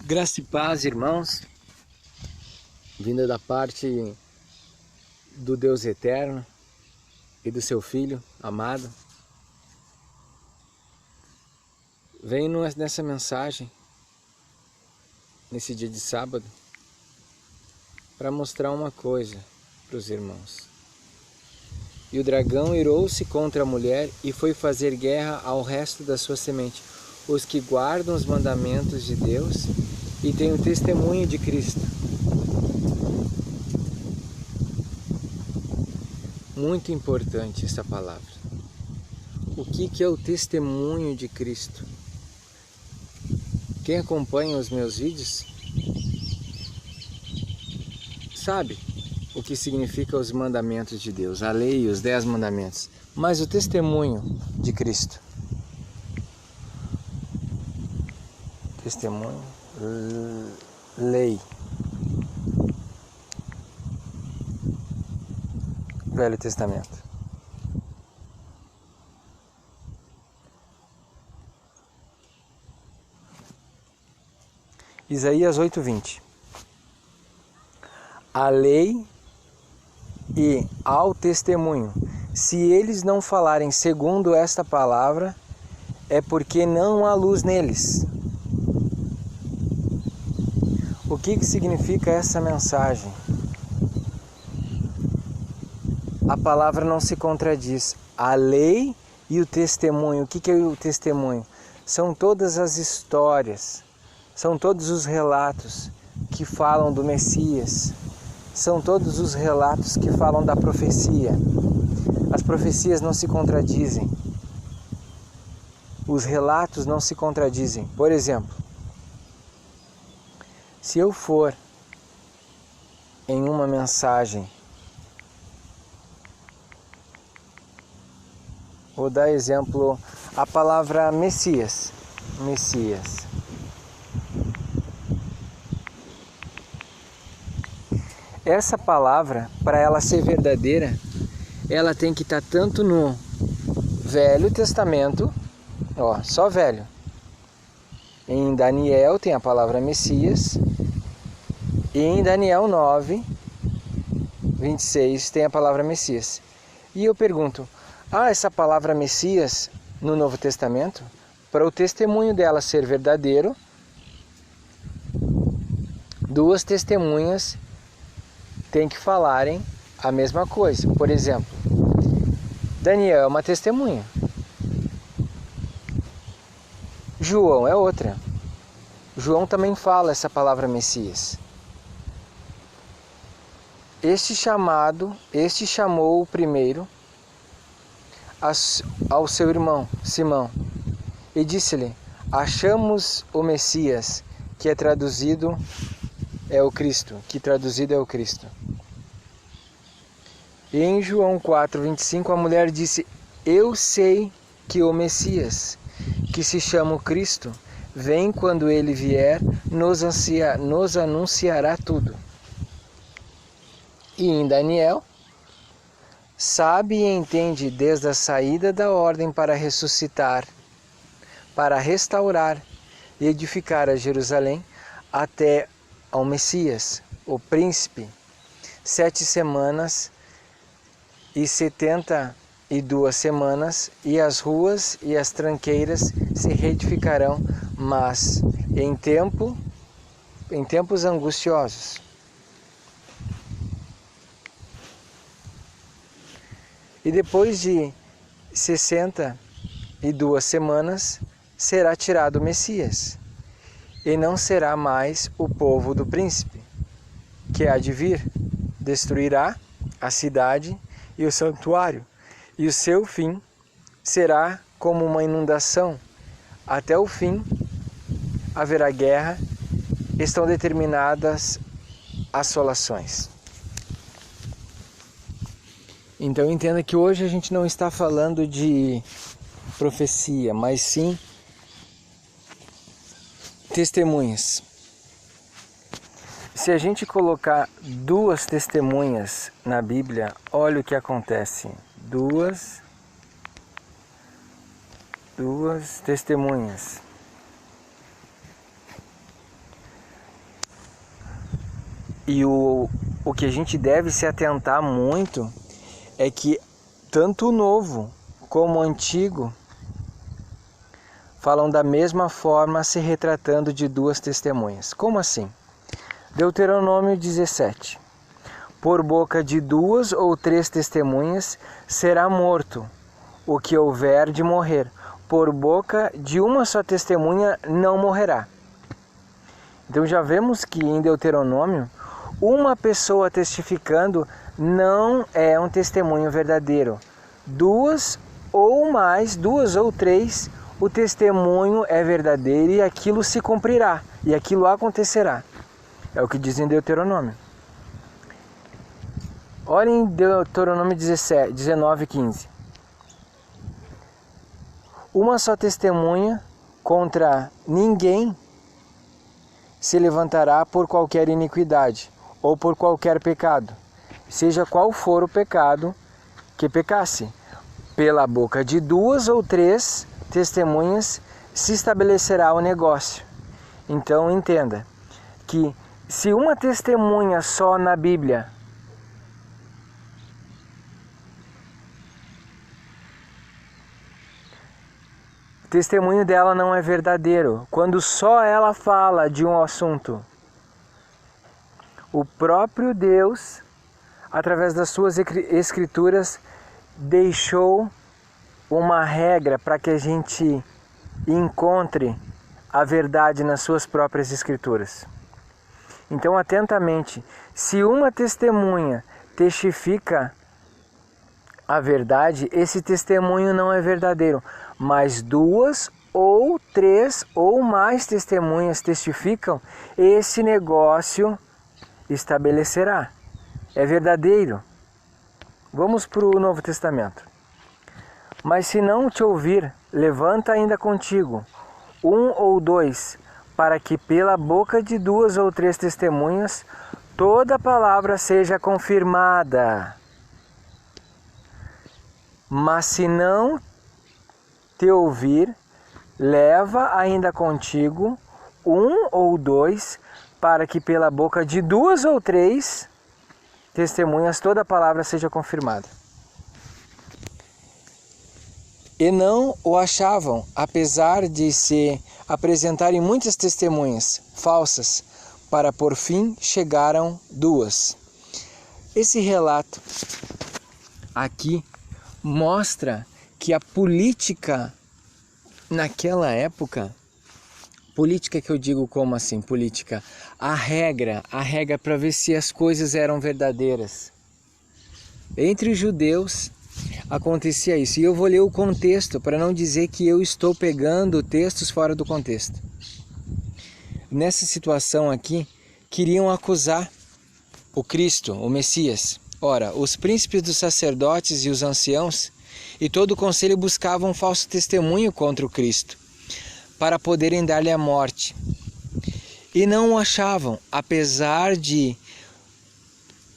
Graça e paz, irmãos, vinda da parte do Deus eterno e do seu Filho amado. Venho nessa mensagem, nesse dia de sábado, para mostrar uma coisa para os irmãos. E o dragão irou-se contra a mulher e foi fazer guerra ao resto da sua semente, os que guardam os mandamentos de Deus e têm o testemunho de Cristo. Muito importante essa palavra. O que é o testemunho de Cristo? Quem acompanha os meus vídeos sabe o que significa os mandamentos de Deus, a lei e os 10 mandamentos, mas o testemunho de Cristo. Testemunho, lei. Velho Testamento. Isaías 8:20. A lei e ao testemunho, se eles não falarem segundo esta palavra, é porque não há luz neles. O que significa essa mensagem? A palavra não se contradiz. A lei e o testemunho. O que é o testemunho? São todas as histórias, são todos os relatos que falam do Messias, são todos os relatos que falam da profecia. As profecias não se contradizem, os relatos não se contradizem. Por exemplo, se eu for em uma mensagem, vou dar exemplo, a palavra Messias. Essa palavra, para ela ser verdadeira, ela tem que estar tanto no Velho Testamento, só velho. Em Daniel tem a palavra Messias, e em Daniel 9:26 tem a palavra Messias. E eu pergunto, essa palavra Messias no Novo Testamento? Para o testemunho dela ser verdadeiro, duas testemunhas têm que falarem a mesma coisa. Por exemplo, Daniel é uma testemunha, João é outra. João também fala essa palavra Messias. Este chamou o primeiro ao seu irmão Simão e disse-lhe: achamos o Messias, que traduzido é o Cristo. E em João 4:25 a mulher disse: eu sei que o Messias, que se chama o Cristo, vem. Quando ele vier, nos anunciará tudo. E em Daniel, sabe e entende desde a saída da ordem para ressuscitar, para restaurar e edificar a Jerusalém, até ao Messias, o príncipe, 7 semanas e 72 semanas, e as ruas e as tranqueiras se reedificarão, mas em tempos angustiosos. E depois de 62 semanas será tirado o Messias, e não será mais o povo do príncipe, que há de vir, destruirá a cidade e o santuário, e o seu fim será como uma inundação. Até o fim haverá guerra, estão determinadas assolações. Então entenda que hoje a gente não está falando de profecia, mas sim testemunhas. Se a gente colocar 2 testemunhas na Bíblia, olha o que acontece. Duas testemunhas. E o que a gente deve se atentar muito é que tanto o Novo como o Antigo falam da mesma forma, se retratando de duas testemunhas. Como assim? Deuteronômio 17. Por boca de 2 ou 3 testemunhas será morto o que houver de morrer. Por boca de uma só testemunha não morrerá. Então já vemos que em Deuteronômio, uma pessoa testificando não é um testemunho verdadeiro. 2 ou mais, 2 ou 3, o testemunho é verdadeiro e aquilo se cumprirá, e aquilo acontecerá. É o que diz em Deuteronômio. Olhem em Deuteronômio 19, 15. Uma só testemunha contra ninguém se levantará por qualquer iniquidade ou por qualquer pecado, seja qual for o pecado que pecasse. Pela boca de 2 ou 3 testemunhas se estabelecerá o negócio. Então entenda que se uma testemunha só na Bíblia o testemunho dela não é verdadeiro, quando só ela fala de um assunto, o próprio Deus, através das suas escrituras, deixou uma regra para que a gente encontre a verdade nas suas próprias escrituras. Então, atentamente, se uma testemunha testifica a verdade, esse testemunho não é verdadeiro, mas 2 ou 3 ou mais testemunhas testificam, esse negócio estabelecerá. É verdadeiro. Vamos para o Novo Testamento. Mas se não te ouvir, levanta ainda contigo 1 ou 2, para que pela boca de 2 ou 3 testemunhas toda palavra seja confirmada. Mas se não te ouvir, leva ainda contigo 1 ou 2, para que pela boca de 2 ou 3 testemunhas toda palavra seja confirmada. E não o achavam, apesar de se apresentarem muitas testemunhas falsas, para por fim chegaram 2. Esse relato aqui mostra que a política naquela época, política que eu digo como assim, política, a regra para ver se as coisas eram verdadeiras. Entre os judeus acontecia isso. E eu vou ler o contexto para não dizer que eu estou pegando textos fora do contexto. Nessa situação aqui, queriam acusar o Cristo, o Messias. Ora, os príncipes dos sacerdotes e os anciãos e todo o conselho buscavam um falso testemunho contra o Cristo, para poderem dar-lhe a morte. E não o achavam, apesar de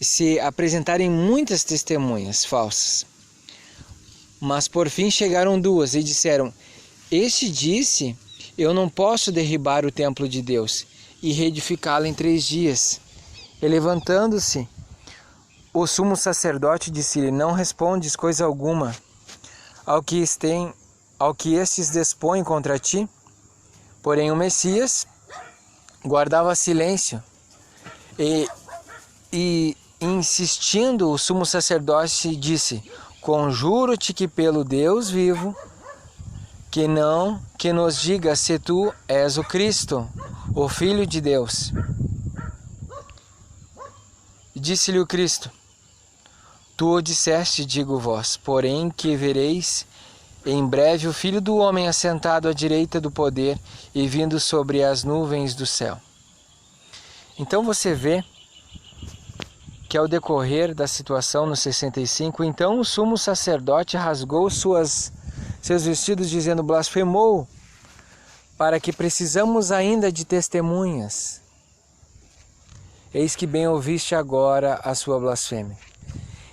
se apresentarem muitas testemunhas falsas. Mas por fim chegaram 2 e disseram: Este disse, eu não posso derribar o templo de Deus e reedificá-lo em 3 dias. E levantando-se, o sumo sacerdote disse-lhe: Não respondes coisa alguma ao que estes dispõem contra ti? Porém o Messias guardava silêncio e insistindo, o sumo sacerdote disse: Conjuro-te que pelo Deus vivo, que nos diga se tu és o Cristo, o Filho de Deus. Disse-lhe o Cristo: Tu o disseste, digo-vos, porém que vereis em breve o Filho do Homem assentado à direita do poder e vindo sobre as nuvens do céu. Então você vê que ao decorrer da situação no 65, então o sumo sacerdote rasgou seus vestidos dizendo: blasfemou, para que precisamos ainda de testemunhas. Eis que bem ouviste agora a sua blasfêmia.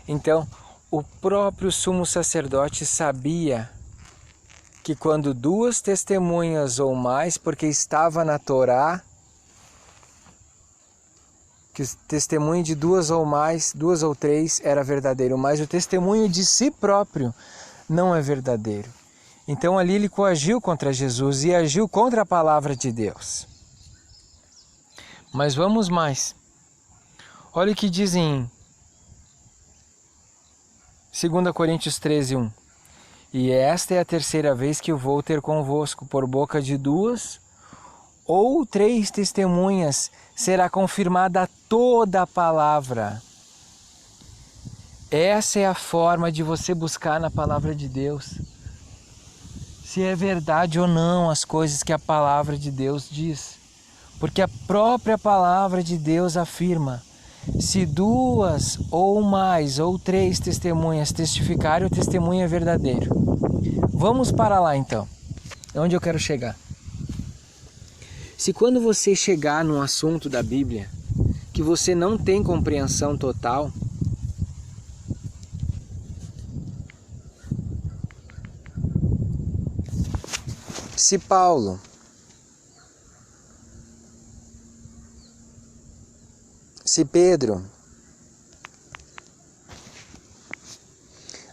Então, o próprio sumo sacerdote sabia que quando 2 testemunhas ou mais, porque estava na Torá, que o testemunho de duas ou mais, duas ou três era verdadeiro, mas o testemunho de si próprio não é verdadeiro. Então ali ele coagiu contra Jesus e agiu contra a palavra de Deus. Mas vamos mais. Olha o que diz em 2 Coríntios 13:1. E esta é a terceira vez que eu vou ter convosco, por boca de duas ou três testemunhas será confirmada toda a palavra. Essa é a forma de você buscar na palavra de Deus se é verdade ou não as coisas que a palavra de Deus diz. Porque a própria palavra de Deus afirma: se duas ou mais ou três testemunhas testificarem, o testemunho é verdadeiro. Vamos para lá então. É onde eu quero chegar. Se quando você chegar num assunto da Bíblia que você não tem compreensão total, se Paulo se Pedro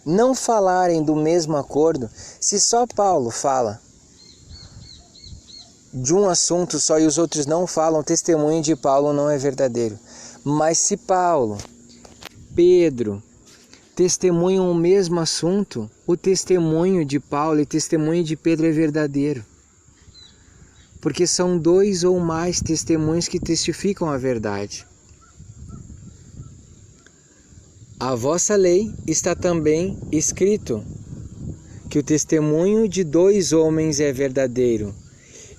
não falarem do mesmo acordo, se só Paulo fala de um assunto só e os outros não falam, o testemunho de Paulo não é verdadeiro. Mas se Paulo, Pedro testemunham o mesmo assunto, o testemunho de Paulo e o testemunho de Pedro é verdadeiro. Porque são dois ou mais testemunhos que testificam a verdade. A vossa lei está também escrito que o testemunho de dois homens é verdadeiro.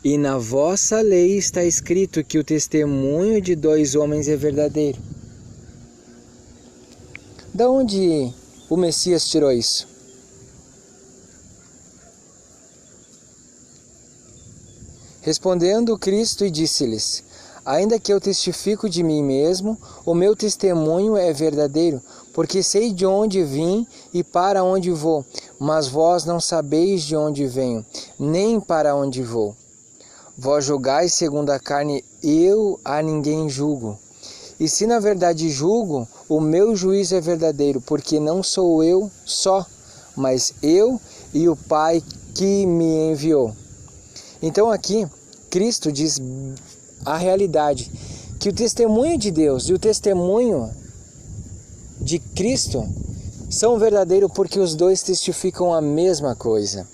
E na vossa lei está escrito que o testemunho de dois homens é verdadeiro. Da onde o Messias tirou isso? Respondendo Cristo e disse-lhes: ainda que eu testifico de mim mesmo, o meu testemunho é verdadeiro, porque sei de onde vim e para onde vou, mas vós não sabeis de onde venho, nem para onde vou. Vós julgais segundo a carne, eu a ninguém julgo. E se na verdade julgo, o meu juízo é verdadeiro, porque não sou eu só, mas eu e o Pai que me enviou. Então aqui, Cristo diz a realidade, que o testemunho de Deus e o testemunho de Cristo são verdadeiros porque os dois testificam a mesma coisa.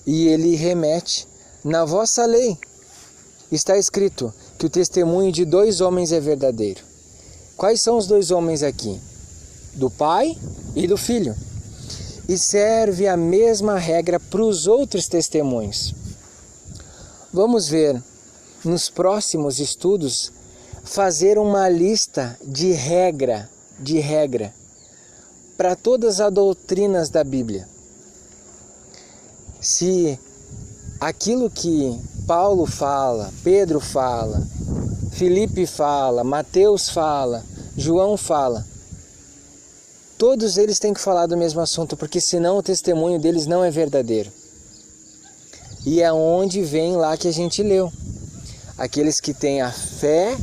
E ele remete: na vossa lei está escrito que o testemunho de dois homens é verdadeiro. Quais são os dois homens aqui? Do Pai e do Filho. E serve a mesma regra para os outros testemunhos. Vamos ver nos próximos estudos fazer uma lista de regra para todas as doutrinas da Bíblia. Se aquilo que Paulo fala, Pedro fala, Filipe fala, Mateus fala, João fala, todos eles têm que falar do mesmo assunto, porque senão o testemunho deles não é verdadeiro. E é onde vem lá que a gente leu. Aqueles que têm a fé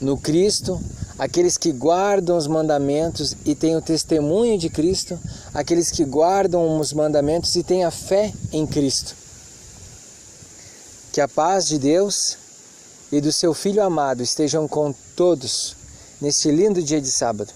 no Cristo, aqueles que guardam os mandamentos e têm o testemunho de Cristo, aqueles que guardam os mandamentos e têm a fé em Cristo. Que a paz de Deus e do seu Filho amado estejam com todos neste lindo dia de sábado.